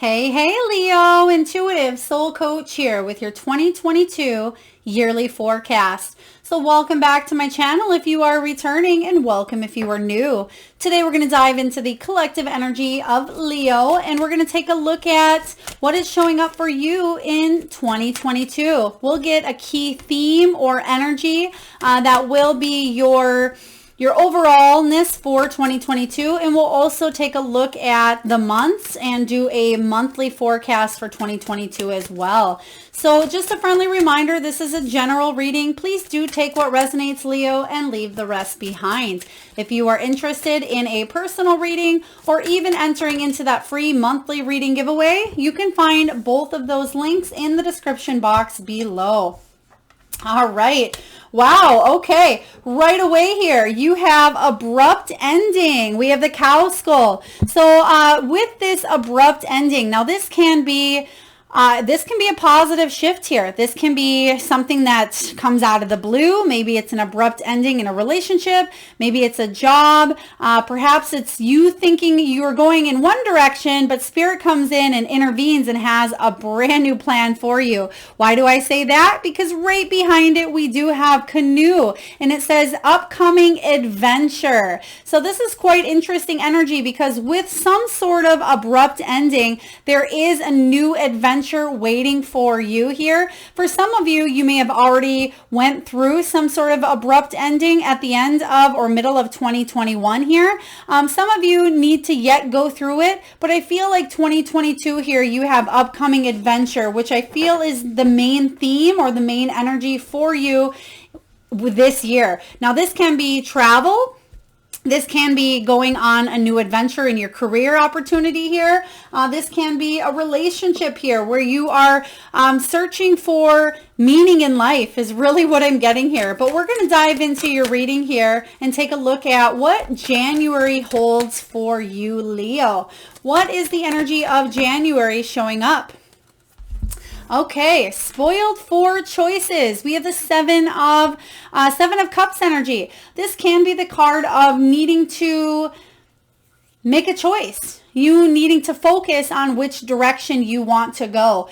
Hey, Leo, intuitive soul coach here with your 2022 yearly forecast. So welcome back to my channel if you are returning, and welcome if you are new. Today we're going to dive into the collective energy of Leo, and we're going to take a look at what is showing up for you in 2022. We'll get a key theme or energy that will be your overallness for 2022, and we'll also take a look at the months and do a monthly forecast for 2022 as well. So just a friendly reminder, this is a general reading. Please do take what resonates, Leo, and leave the rest behind. If you are interested in a personal reading or even entering into that free monthly reading giveaway, you can find both of those links in the description box below. All right. Wow. Okay. Right away here, you have abrupt ending. We have the cow skull. So with this abrupt ending, now this can be a positive shift here. This can be something that comes out of the blue. Maybe it's an abrupt ending in a relationship. Maybe it's a job. Perhaps it's you thinking you're going in one direction, but Spirit comes in and intervenes and has a brand new plan for you. Why do I say that? Because right behind it, we do have canoe, and it says upcoming adventure. So this is quite interesting energy, because with some sort of abrupt ending, there is a new adventure waiting for you here. For some of you, you may have already went through some sort of abrupt ending at the end of or middle of 2021 here. Some of you need to yet go through it, but I feel like 2022 here, you have upcoming adventure, which I feel is the main theme or the main energy for you with this year. Now, this can be travel. This can be going on a new adventure in your career opportunity here. This can be a relationship here where you are searching for meaning in life is really what I'm getting here. But we're going to dive into your reading here and take a look at what January holds for you, Leo. What is the energy of January showing up? Okay, spoiled for choices. We have the Seven of Cups energy. This can be the card of needing to make a choice. You needing to focus on which direction you want to go.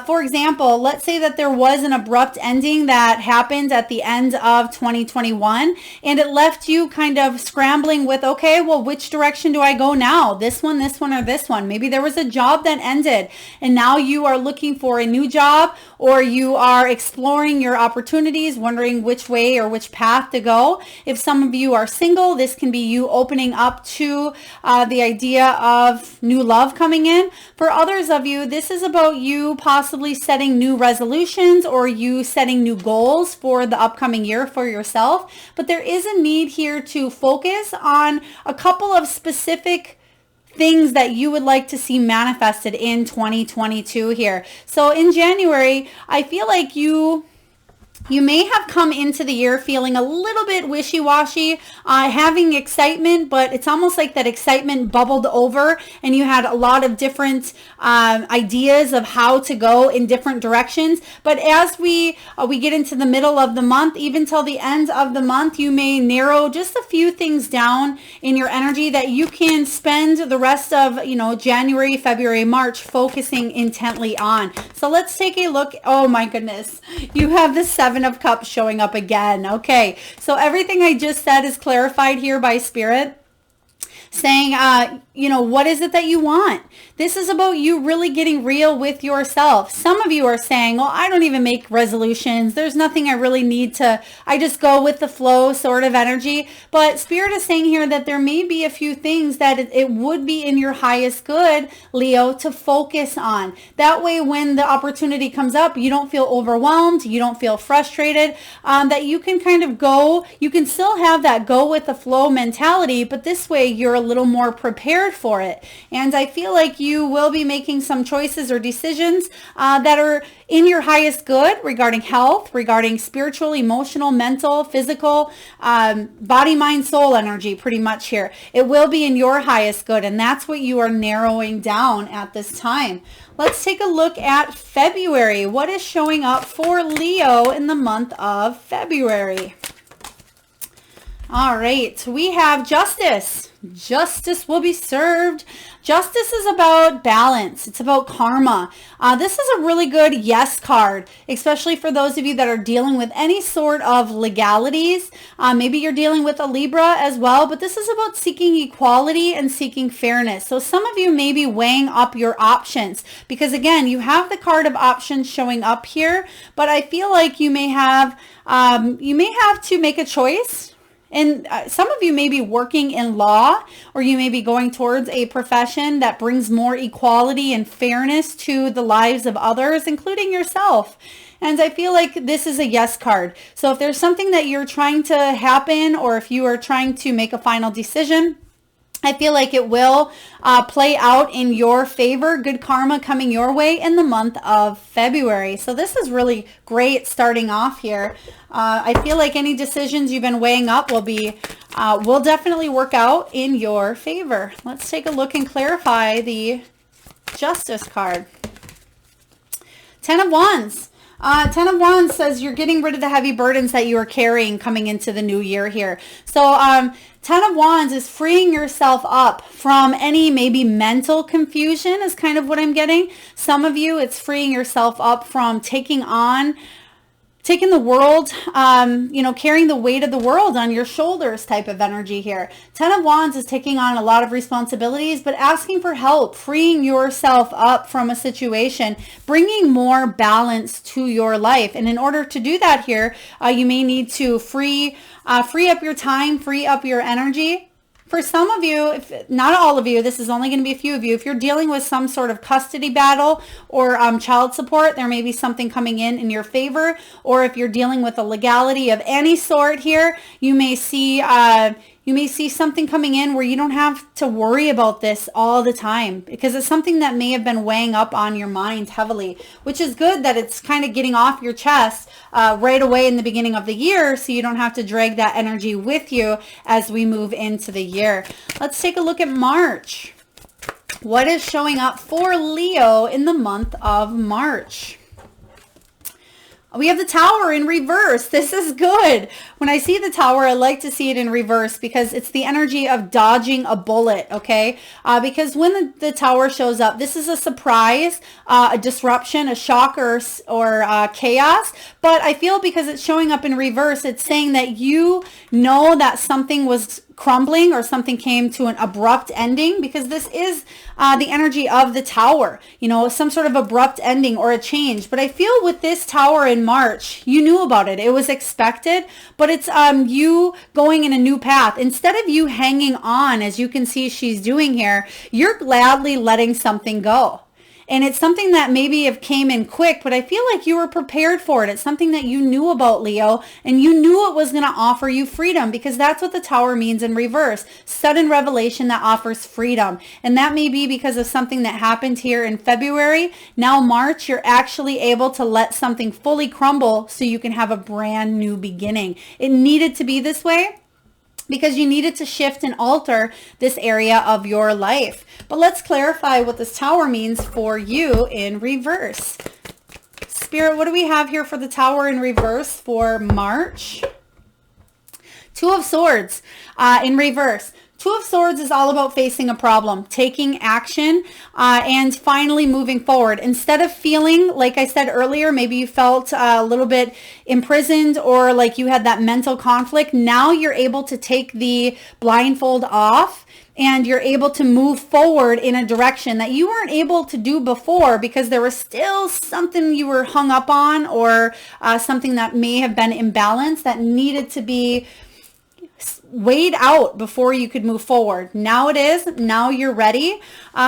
For example, let's say that there was an abrupt ending that happened at the end of 2021, and it left you kind of scrambling with, okay, well, which direction do I go now? This one, or this one? Maybe there was a job that ended, and now you are looking for a new job, or you are exploring your opportunities, wondering which way or which path to go. If some of you are single, this can be you opening up to the idea of new love coming in. For others of you, this is about you possibly setting new resolutions or you setting new goals for the upcoming year for yourself. But there is a need here to focus on a couple of specific things that you would like to see manifested in 2022 here. So in January, I feel like you may have come into the year feeling a little bit wishy-washy, having excitement, but it's almost like that excitement bubbled over and you had a lot of different ideas of how to go in different directions. But as we get into the middle of the month, even till the end of the month, you may narrow just a few things down in your energy that you can spend the rest of, January, February, March focusing intently on. So let's take a look. Oh my goodness. You have the Seven of Cups showing up again. Okay, so everything I just said is clarified here by Spirit, saying, what is it that you want? This is about you really getting real with yourself. Some of you are saying, well, I don't even make resolutions. There's nothing I really need to, I just go with the flow sort of energy. But Spirit is saying here that there may be a few things that it would be in your highest good, Leo, to focus on. That way, when the opportunity comes up, you don't feel overwhelmed, you don't feel frustrated, that you can kind of go, you can still have that go with the flow mentality, but this way you're a little more prepared for it. And I feel like you will be making some choices or decisions that are in your highest good regarding health, regarding spiritual, emotional, mental, physical, body, mind, soul energy pretty much here. It will be in your highest good, and that's what you are narrowing down at this time. Let's take a look at February. What is showing up for Leo in the month of February? All right, we have justice. Justice will be served. Justice is about balance. It's about karma. This is a really good yes card, especially for those of you that are dealing with any sort of legalities. Maybe you're dealing with a Libra as well, but this is about seeking equality and seeking fairness. So some of you may be weighing up your options because, again, you have the card of options showing up here, but I feel like you may have to make a choice. And some of you may be working in law, or you may be going towards a profession that brings more equality and fairness to the lives of others, including yourself. And I feel like this is a yes card. So if there's something that you're trying to happen, or if you are trying to make a final decision, I feel like it will play out in your favor. Good karma coming your way in the month of February. So this is really great starting off here. I feel like any decisions you've been weighing up will definitely work out in your favor. Let's take a look and clarify the Justice card. 10 of Wands. 10 of Wands says you're getting rid of the heavy burdens that you are carrying coming into the new year here. So 10 of Wands is freeing yourself up from any maybe mental confusion is kind of what I'm getting. Some of you, it's freeing yourself up from taking the world, carrying the weight of the world on your shoulders type of energy here. 10 of Wands is taking on a lot of responsibilities, but asking for help, freeing yourself up from a situation, bringing more balance to your life. And in order to do that here, you may need to free up your time, free up your energy. For some of you, if not all of you, this is only going to be a few of you. If you're dealing with some sort of custody battle or child support, there may be something coming in your favor. Or if you're dealing with a legality of any sort here, you may see something coming in where you don't have to worry about this all the time because it's something that may have been weighing up on your mind heavily, which is good that it's kind of getting off your chest right away in the beginning of the year so you don't have to drag that energy with you as we move into the year. Let's take a look at March. What is showing up for Leo in the month of March? We have the Tower in reverse. This is good. When I see the Tower, I like to see it in reverse because it's the energy of dodging a bullet, okay? Because when the Tower shows up, this is a surprise, a disruption, a shock, or chaos. But I feel because it's showing up in reverse, it's saying that you know that something was crumbling or something came to an abrupt ending because this is the energy of the Tower, some sort of abrupt ending or a change. But I feel with this Tower in March, you knew about it. It was expected, but it's you going in a new path. Instead of you hanging on, as you can see she's doing here, you're gladly letting something go. And it's something that maybe have came in quick, but I feel like you were prepared for it. It's something that you knew about, Leo, and you knew it was going to offer you freedom because that's what the Tower means in reverse. Sudden revelation that offers freedom. And that may be because of something that happened here in February. Now March, you're actually able to let something fully crumble so you can have a brand new beginning. It needed to be this way because you needed to shift and alter this area of your life. But let's clarify what this Tower means for you in reverse. Spirit, what do we have here for the Tower in reverse for March? Two of Swords in reverse. Two of Swords is all about facing a problem, taking action, and finally moving forward. Instead of feeling, like I said earlier, maybe you felt a little bit imprisoned or like you had that mental conflict. Now you're able to take the blindfold off and you're able to move forward in a direction that you weren't able to do before because there was still something you were hung up on or something that may have been imbalanced that needed to be weighed out before you could move forward. Now it is. Now you're ready.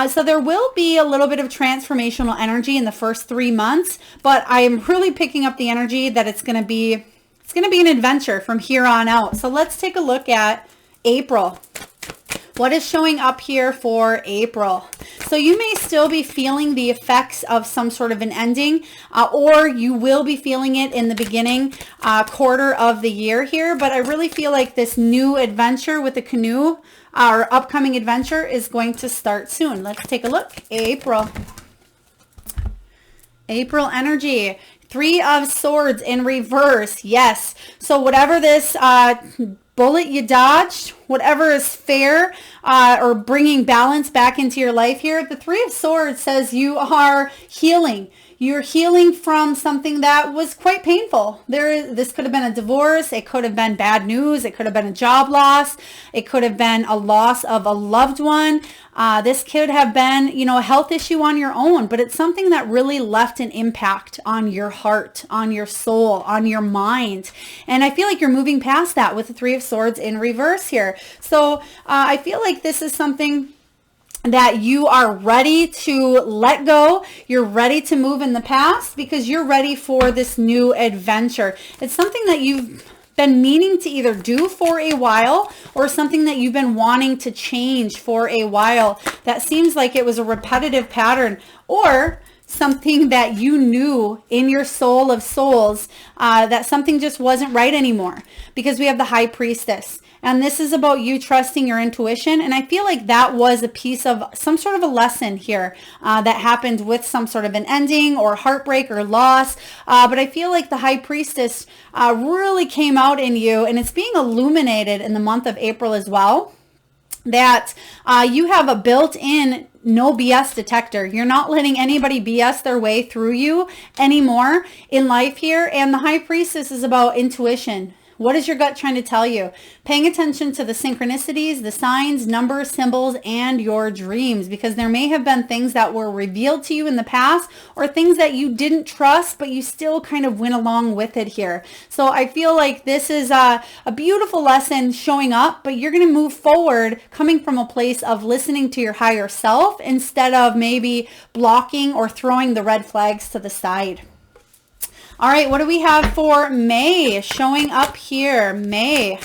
So there will be a little bit of transformational energy in the first 3 months, but I am really picking up the energy that it's going to be an adventure from here on out. So let's take a look at April. What is showing up here for April? So you may still be feeling the effects of some sort of an ending, or you will be feeling it in the beginning quarter of the year here. But I really feel like this new adventure with the canoe, our upcoming adventure, is going to start soon. Let's take a look. April. April energy. Three of Swords in reverse. Yes. So whatever this bullet you dodged, whatever is fair, or bringing balance back into your life here. The Three of Swords says you are healing. You're healing from something that was quite painful. This could have been a divorce. It could have been bad news. It could have been a job loss. It could have been a loss of a loved one. This could have been, a health issue on your own, but it's something that really left an impact on your heart, on your soul, on your mind. And I feel like you're moving past that with the Three of Swords in reverse here. So I feel like this is something that you are ready to let go. You're ready to move in the past because you're ready for this new adventure. It's something that you've been meaning to either do for a while or something that you've been wanting to change for a while. That seems like it was a repetitive pattern, or something that you knew in your soul of souls that something just wasn't right anymore, because we have the High Priestess. And this is about you trusting your intuition. And I feel like that was a piece of some sort of a lesson here that happened with some sort of an ending or heartbreak or loss. But I feel like the High Priestess really came out in you, and it's being illuminated in the month of April as well, that you have a built-in no BS detector. You're not letting anybody BS their way through you anymore in life here. And the High Priestess is about intuition. What is your gut trying to tell you? Paying attention to the synchronicities, the signs, numbers, symbols, and your dreams, because there may have been things that were revealed to you in the past, or things that you didn't trust, but you still kind of went along with it here. So I feel like this is a beautiful lesson showing up, but you're going to move forward coming from a place of listening to your higher self instead of maybe blocking or throwing the red flags to the side. All right, what do we have for May showing up here? May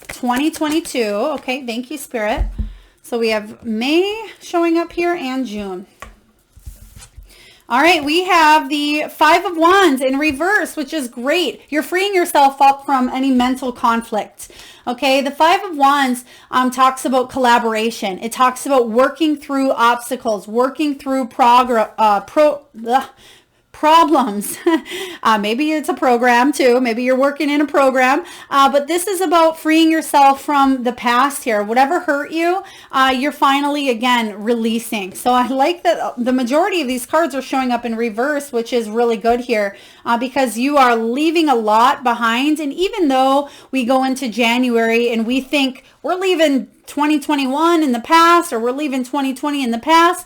2022. Okay, thank you, Spirit. So we have May showing up here and June. All right, we have the Five of Wands in reverse, which is great. You're freeing yourself up from any mental conflict. Okay, the Five of Wands talks about collaboration. It talks about working through obstacles, working through problems. Maybe it's a program too. Maybe you're working in a program. But this is about freeing yourself from the past here. Whatever hurt you, you're finally, again, releasing. So I like that the majority of these cards are showing up in reverse, which is really good here because you are leaving a lot behind. And even though we go into January and we think we're leaving 2021 in the past, or we're leaving 2020 in the past,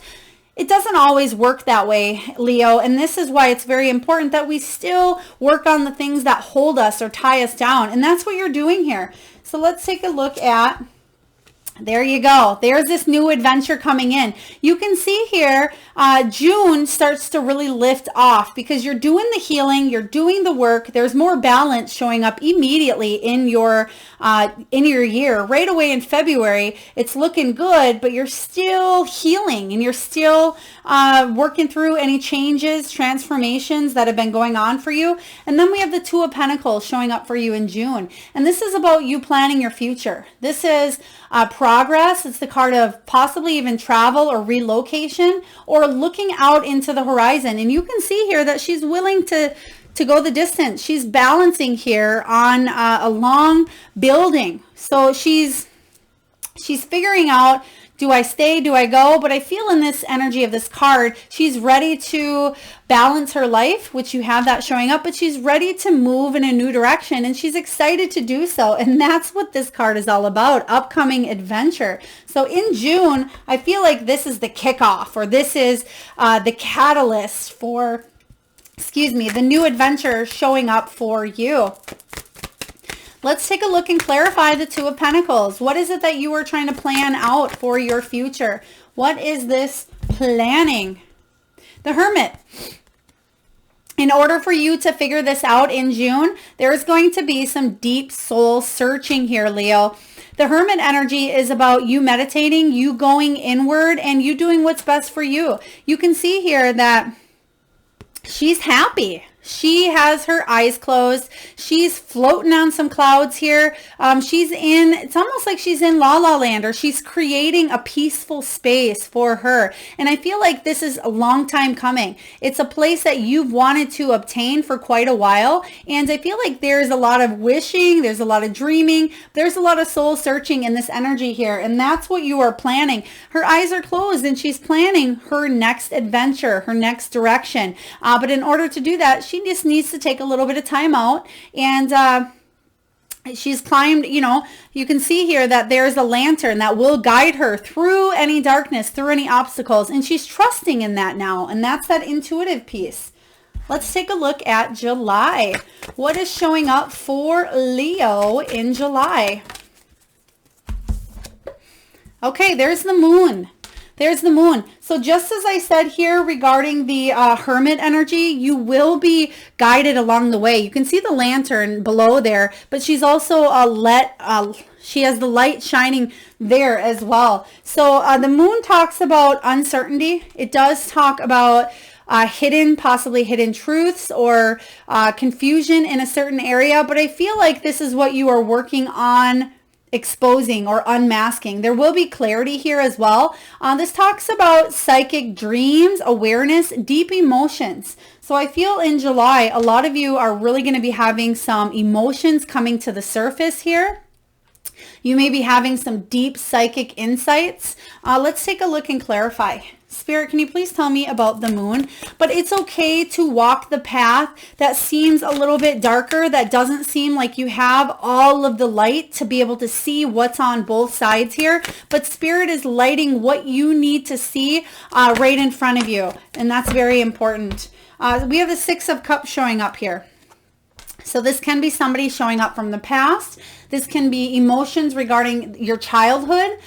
it doesn't always work that way, Leo, and this is why it's very important that we still work on the things that hold us or tie us down, and that's what you're doing here. So let's take a look at, there you go. There's this new adventure coming in. You can see here, June starts to really lift off because you're doing the healing, you're doing the work. There's more balance showing up immediately in your year. Right away in February, it's looking good, but you're still healing and you're still working through any changes, transformations that have been going on for you. And then we have the Two of Pentacles showing up for you in June. And this is about you planning your future. This is progress. It's the card of possibly even travel or relocation or looking out into the horizon. And you can see here that she's willing to go the distance. She's balancing here on a long building. So she's figuring out, do I stay? Do I go? But I feel in this energy of this card, she's ready to balance her life, which you have that showing up, but she's ready to move in a new direction and she's excited to do so. And that's what this card is all about, upcoming adventure. So in June, I feel like this is the kickoff, or this is the catalyst for, the new adventure showing up for you. Let's take a look and clarify the Two of Pentacles. What is it that you are trying to plan out for your future? What is this planning? The Hermit. In order for you to figure this out in June, there is going to be some deep soul searching here, Leo. The Hermit energy is about you meditating, you going inward, and you doing what's best for you. You can see here that she's happy. She has her eyes closed. She's floating on some clouds here. It's almost like she's in La La Land, or she's creating a peaceful space for her. And I feel like this is a long time coming. It's a place that you've wanted to obtain for quite a while. And I feel like there's a lot of wishing, there's a lot of dreaming, there's a lot of soul searching in this energy here. And that's what you are planning. Her eyes are closed and she's planning her next adventure, her next direction. But in order to do that, she just needs to take a little bit of time out, and she's climbed, you can see here that there's a lantern that will guide her through any darkness, through any obstacles, and she's trusting in that now, and that's that intuitive piece. Let's take a look at July. What is showing up for Leo in July? Okay, there's the moon. There's the moon. So just as I said here regarding the Hermit energy, you will be guided along the way. You can see the lantern below there, but she's also she has the light shining there as well. So the moon talks about uncertainty. It does talk about possibly hidden truths or confusion in a certain area, but I feel like this is what you are working on exposing or unmasking. There will be clarity here as well. This talks about psychic dreams, awareness, deep emotions. So I feel in July, a lot of you are really going to be having some emotions coming to the surface here. You may be having some deep psychic insights. Let's take a look and clarify. Spirit, can you please tell me about the moon? But it's okay to walk the path that seems a little bit darker, that doesn't seem like you have all of the light to be able to see what's on both sides here. But Spirit is lighting what you need to see right in front of you. And that's very important. We have the Six of Cups showing up here. So this can be somebody showing up from the past. This can be emotions regarding your childhood.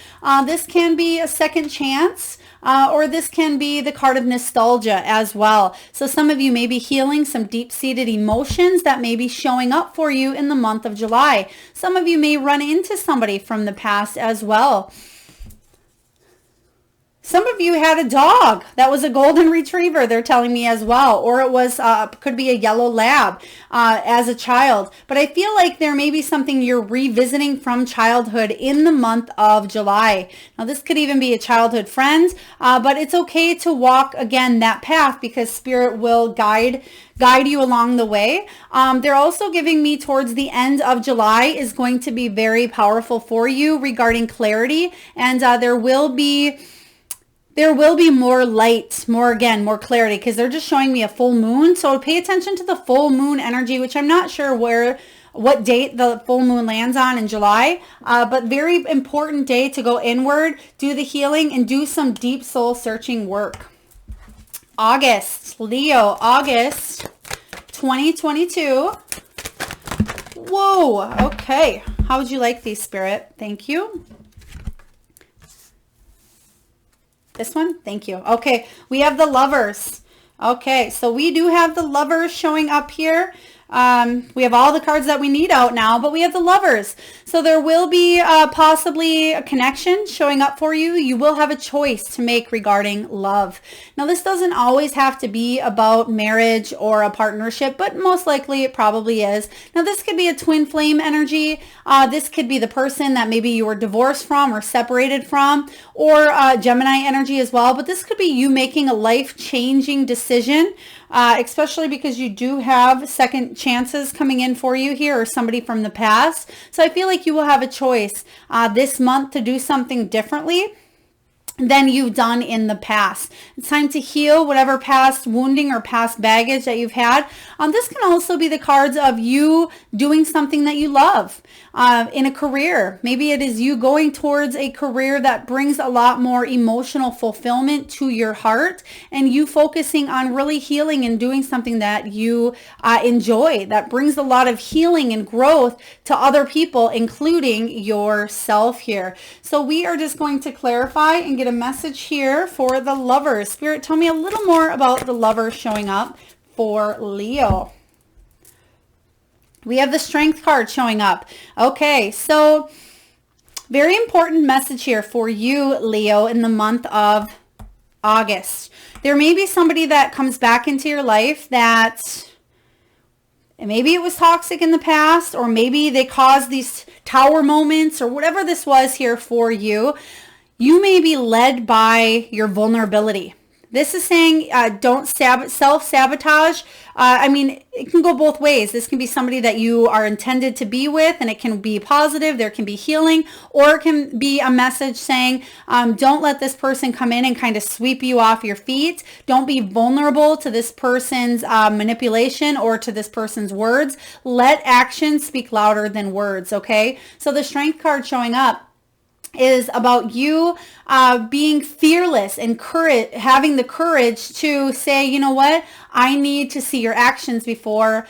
This can be a second chance. Or this can be the card of nostalgia as well. So some of you may be healing some deep-seated emotions that may be showing up for you in the month of July. Some of you may run into somebody from the past as well. Some of you had a dog that was a golden retriever, they're telling me as well, or it was could be a yellow lab as a child. But I feel like there may be something you're revisiting from childhood in the month of July. Now this could even be a childhood friend, but it's okay to walk again that path because Spirit will guide you along the way. They're also giving me towards the end of July is going to be very powerful for you regarding clarity, and there will be more light, more clarity, because they're just showing me a full moon. So pay attention to the full moon energy, which I'm not sure what date the full moon lands on in July, but very important day to go inward, do the healing, and do some deep soul searching work. August, Leo, August 2022. Whoa, okay. How would you like these, Spirit? Thank you. This one? Thank you. Okay, we have the Lovers. Okay, so we do have the Lovers showing up here. We have all the cards that we need out now, but we have the Lovers. So there will be possibly a connection showing up for you. You will have a choice to make regarding love. Now, this doesn't always have to be about marriage or a partnership, but most likely it probably is. Now, this could be a twin flame energy. This could be the person that maybe you were divorced from or separated from, or Gemini energy as well. But this could be you making a life-changing decision, especially because you do have second chances coming in for you here, or somebody from the past. So I feel like you will have a choice this month to do something differently than you've done in the past. It's time to heal whatever past wounding or past baggage that you've had. This can also be the cards of you doing something that you love in a career. Maybe it is you going towards a career that brings a lot more emotional fulfillment to your heart, and you focusing on really healing and doing something that you enjoy, that brings a lot of healing and growth to other people, including yourself here. So we are just going to clarify and get a message here for the Lovers. Spirit, tell me a little more about the Lovers showing up for Leo. We have the Strength card showing up. Okay, so very important message here for you, Leo, in the month of August. There may be somebody that comes back into your life that And maybe it was toxic in the past, or maybe they caused these tower moments, or whatever this was here for you. You may be led by your vulnerability. This is saying don't self-sabotage. I mean, it can go both ways. This can be somebody that you are intended to be with, and it can be positive. There can be healing, or it can be a message saying, don't let this person come in and kind of sweep you off your feet. Don't be vulnerable to this person's manipulation or to this person's words. Let actions speak louder than words, okay? So the Strength card showing up is about you being fearless and having the courage to say, you know what, I need to see your actions before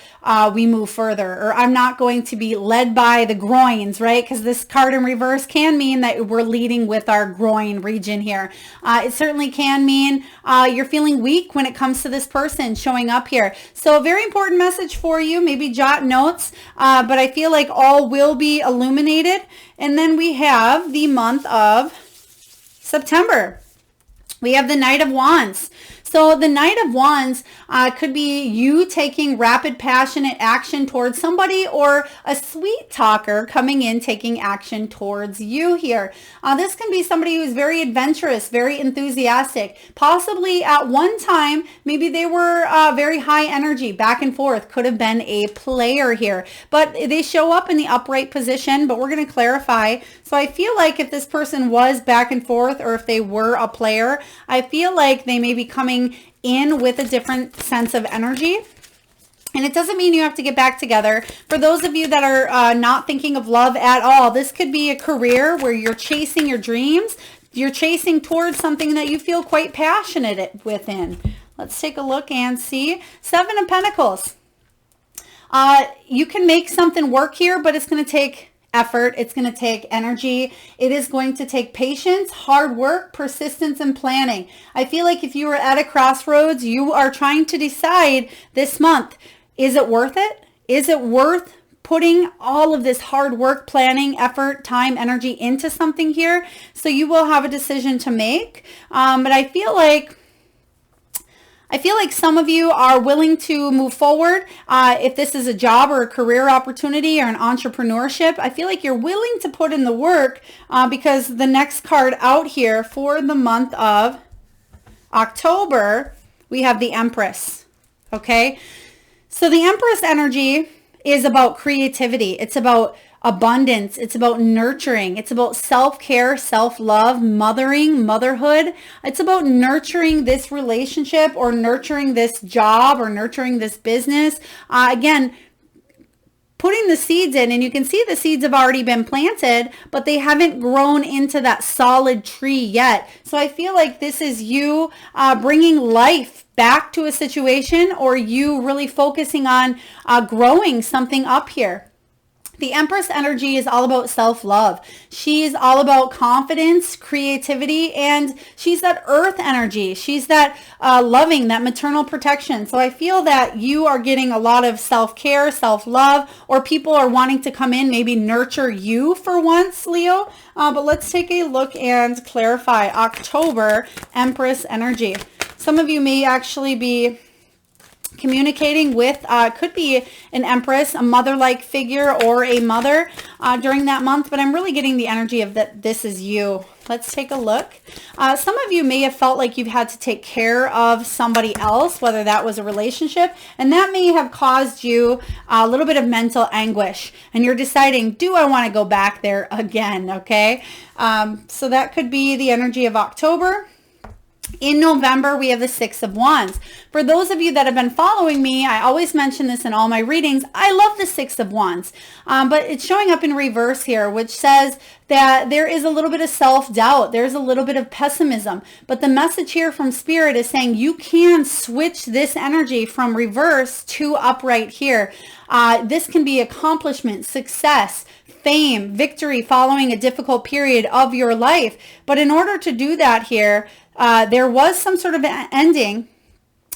we move further, or I'm not going to be led by the groins, right? Because this card in reverse can mean that we're leading with our groin region here. It certainly can mean you're feeling weak when it comes to this person showing up here. So a very important message for you. Maybe jot notes, but I feel like all will be illuminated. And then we have the month of September. We have the Knight of Wands. So the Knight of Wands could be you taking rapid, passionate action towards somebody, or a sweet talker coming in taking action towards you here. This can be somebody who's very adventurous, very enthusiastic. Possibly at one time, maybe they were very high energy, back and forth. Could have been a player here, but they show up in the upright position, but we're going to clarify. So I feel like if this person was back and forth, or if they were a player, I feel like they may be coming in with a different sense of energy. And it doesn't mean you have to get back together. For those of you that are not thinking of love at all, this could be a career where you're chasing your dreams. You're chasing towards something that you feel quite passionate within. Let's take a look and see. Seven of Pentacles. You can make something work here, but it's going to take effort. It's going to take energy. It is going to take patience, hard work, persistence, and planning. I feel like if you were at a crossroads, you are trying to decide this month, is it worth it? Is it worth putting all of this hard work, planning, effort, time, energy into something here? So you will have a decision to make. But I feel like some of you are willing to move forward. If this is a job or a career opportunity or an entrepreneurship, I feel like you're willing to put in the work because the next card out here for the month of October, we have the Empress. Okay. So the Empress energy is about creativity. It's about abundance. It's about nurturing. It's about self-care, self-love, mothering, motherhood. It's about nurturing this relationship, or nurturing this job, or nurturing this business. Again, putting the seeds in, and you can see the seeds have already been planted, but they haven't grown into that solid tree yet. So I feel like this is you bringing life back to a situation, or you really focusing on growing something up here. The Empress energy is all about self-love. She's all about confidence, creativity, and she's that earth energy. She's that loving, that maternal protection. So I feel that you are getting a lot of self-care, self-love, or people are wanting to come in, maybe nurture you for once, Leo. But let's take a look and clarify October Empress energy. Some of you may actually be communicating with, could be an Empress, a mother-like figure, or a mother during that month, but I'm really getting the energy of that this is you. Let's take a look. Some of you may have felt like you've had to take care of somebody else, whether that was a relationship, and that may have caused you a little bit of mental anguish, and you're deciding, do I want to go back there again? Okay. So that could be the energy of October. In November, we have the Six of Wands. For those of you that have been following me, I always mention this in all my readings. I love the Six of Wands, but it's showing up in reverse here, which says that there is a little bit of self-doubt. There's a little bit of pessimism. But the message here from Spirit is saying you can switch this energy from reverse to upright here. This can be accomplishment, success, fame, victory following a difficult period of your life. But in order to do that here, there was some sort of ending.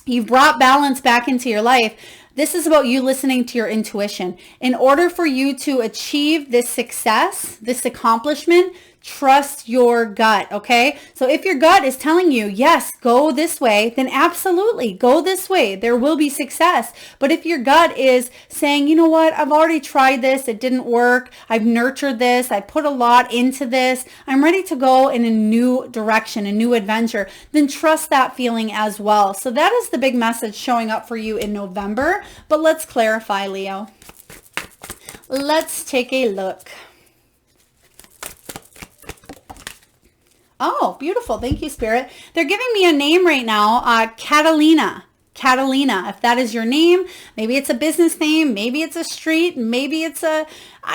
You've brought balance back into your life. This is about you listening to your intuition. In order for you to achieve this success, this accomplishment, Trust your gut, okay? So if your gut is telling you, yes, go this way, then absolutely go this way. There will be success. But if your gut is saying, you know what, I've already tried this, it didn't work, I've nurtured this, I put a lot into this, I'm ready to go in a new direction, a new adventure, then trust that feeling as well. So that is the big message showing up for you in November. But let's clarify, Leo. Let's take a look. Oh, beautiful. Thank you, Spirit. They're giving me a name right now, Catalina. Catalina, if that is your name, maybe it's a business name, maybe it's a street, maybe it's I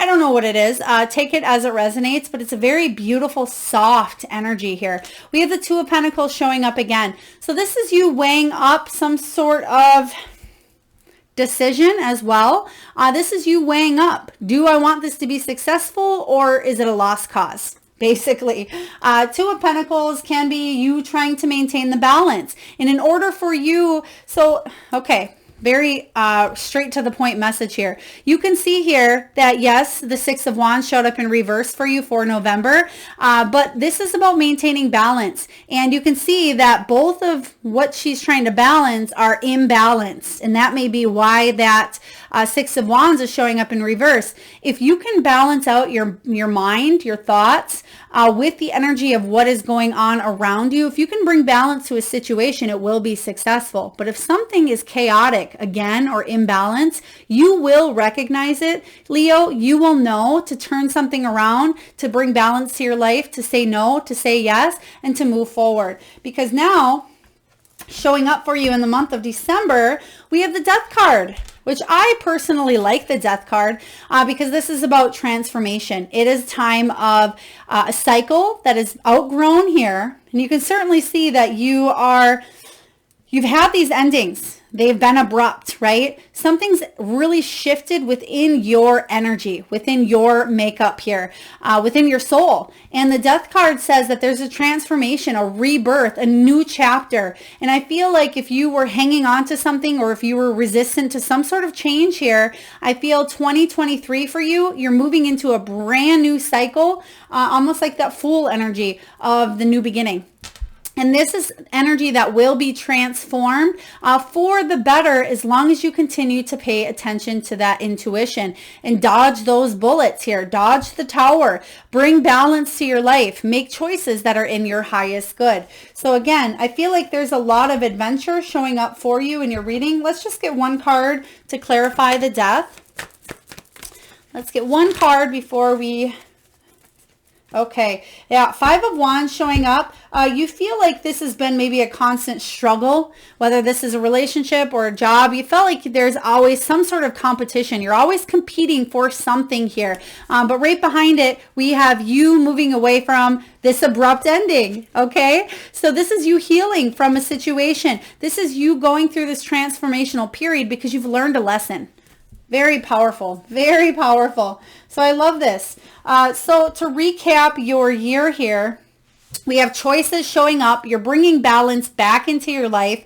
don't know what it is. Take it as it resonates, but it's a very beautiful, soft energy here. We have the Two of Pentacles showing up again. So this is you weighing up some sort of decision as well. This is you weighing up. Do I want this to be successful, or is it a lost cause? Basically, Two of Pentacles can be you trying to maintain the balance. And in order for you, okay, very straight to the point message here. You can see here that yes, the Six of Wands showed up in reverse for you for November, but this is about maintaining balance. And you can see that both of what she's trying to balance are imbalanced. And that may be why that Six of Wands is showing up in reverse. If you can balance out your mind, your thoughts, with the energy of what is going on around you, if you can bring balance to a situation, it will be successful. But if something is chaotic, again, or imbalanced, you will recognize it. Leo, you will know to turn something around, to bring balance to your life, to say no, to say yes, and to move forward. Because now, showing up for you in the month of December, we have the Death card, which I personally like the Death card because this is about transformation. It is time of a cycle that is outgrown here. And you can certainly see that you've had these endings. They've been abrupt, right? Something's really shifted within your energy, within your makeup here, within your soul. And the Death card says that there's a transformation, a rebirth, a new chapter. And I feel like if you were hanging on to something, or if you were resistant to some sort of change here, I feel 2023 for you, you're moving into a brand new cycle, almost like that Fool energy of the new beginning. And this is energy that will be transformed for the better as long as you continue to pay attention to that intuition and dodge those bullets here. Dodge the tower. Bring balance to your life. Make choices that are in your highest good. So again, I feel like there's a lot of adventure showing up for you in your reading. Let's just get one card to clarify the Death. Let's get one card before we... Okay, yeah, Five of Wands showing up. You feel like this has been maybe a constant struggle, whether this is a relationship or a job. You felt like there's always some sort of competition. You're always competing for something here. But right behind it, we have you moving away from this abrupt ending, okay? So this is you healing from a situation. This is you going through this transformational period because you've learned a lesson. Very powerful, very powerful. So I love this. So to recap your year here, we have choices showing up. You're bringing balance back into your life.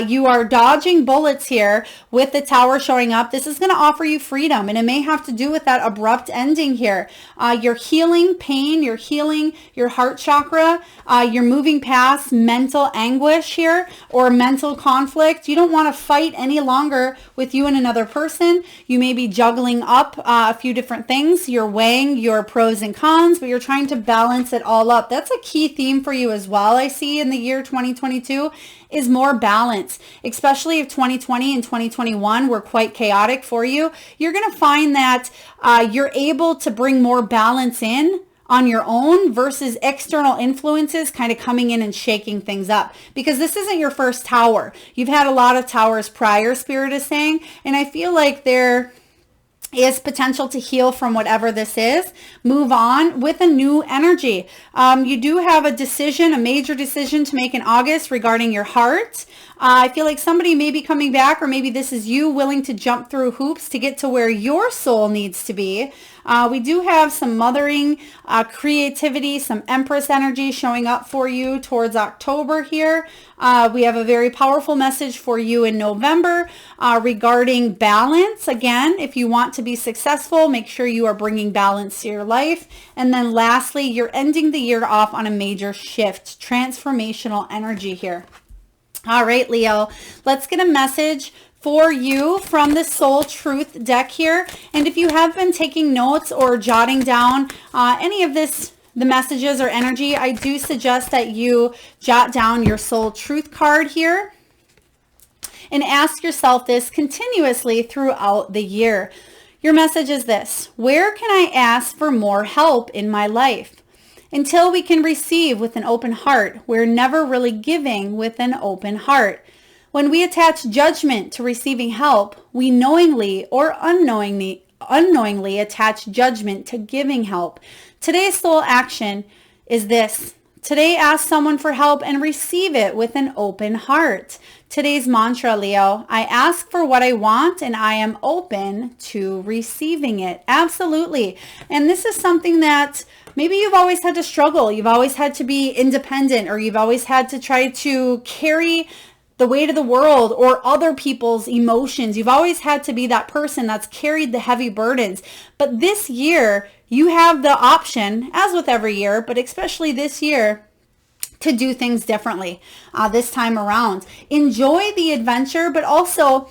You are dodging bullets here with the Tower showing up. This is going to offer you freedom, and it may have to do with that abrupt ending here. You're healing pain. You're healing your heart chakra. You're moving past mental anguish here or mental conflict. You don't want to fight any longer with you and another person. You may be juggling up a few different things. You're weighing your pros and cons, but you're trying to balance it all up. That's a key theme for you as well, I see, in the year 2022 is more balance, especially if 2020 and 2021 were quite chaotic for you. You're going to find that you're able to bring more balance in on your own versus external influences kind of coming in and shaking things up, because this isn't your first tower. You've had a lot of towers prior, Spirit is saying, and I feel like there is potential to heal from whatever this is, move on with a new energy. You do have a decision, a major decision to make in August regarding your heart. I feel like somebody may be coming back, or maybe this is you willing to jump through hoops to get to where your soul needs to be. We do have some mothering, creativity, some Empress energy showing up for you towards October here. We have a very powerful message for you in November regarding balance. Again, if you want to be successful, make sure you are bringing balance to your life. And then lastly, you're ending the year off on a major shift, transformational energy here. All right, Leo, let's get a message for you from the Soul Truth deck here. And if you have been taking notes or jotting down any of this, the messages or energy, I do suggest that you jot down your Soul Truth card here and ask yourself this continuously throughout the year. Your message is this: where can I ask for more help in my life? Until we can receive with an open heart, we're never really giving with an open heart. When we attach judgment to receiving help, we knowingly or unknowingly attach judgment to giving help. Today's soul action is this: today ask someone for help and receive it with an open heart. Today's mantra, Leo: I ask for what I want and I am open to receiving it. Absolutely. And this is something that maybe you've always had to struggle. You've always had to be independent, or you've always had to try to carry the weight of the world or other people's emotions. You've always had to be that person that's carried the heavy burdens. But this year, you have the option, as with every year, but especially this year, to do things differently this time around. Enjoy the adventure, but also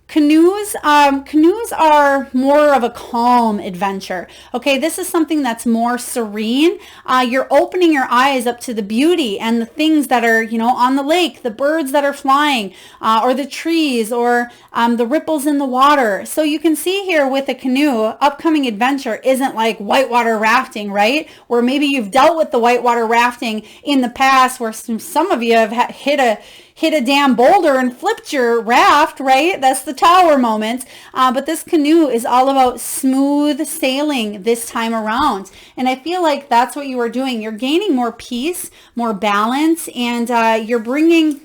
canoes are more of a calm adventure. Okay, this is something that's more serene. You're opening your eyes up to the beauty and the things that are, on the lake, the birds that are flying, or the trees, or the ripples in the water. So you can see here with a canoe, upcoming adventure isn't like whitewater rafting, right? Where maybe you've dealt with the whitewater rafting in the past, where some of you have hit a damn boulder and flipped your raft, right? That's the tower moment. But this canoe is all about smooth sailing this time around. And I feel like that's what you are doing. You're gaining more peace, more balance, and you're bringing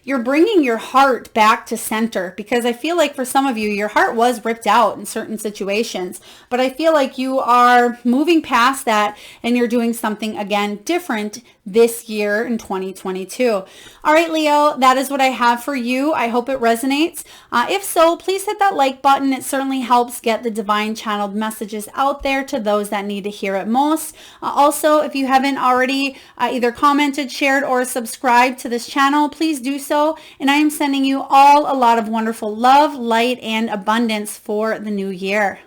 your heart back to center, because I feel like for some of you, your heart was ripped out in certain situations, but I feel like you are moving past that and you're doing something again different this year in 2022. All right, Leo, that is what I have for you. I hope it resonates. If so, please hit that like button. It certainly helps get the divine channeled messages out there to those that need to hear it most. Also, if you haven't already either commented, shared, or subscribed to this channel, please do so. And I am sending you all a lot of wonderful love, light, and abundance for the new year.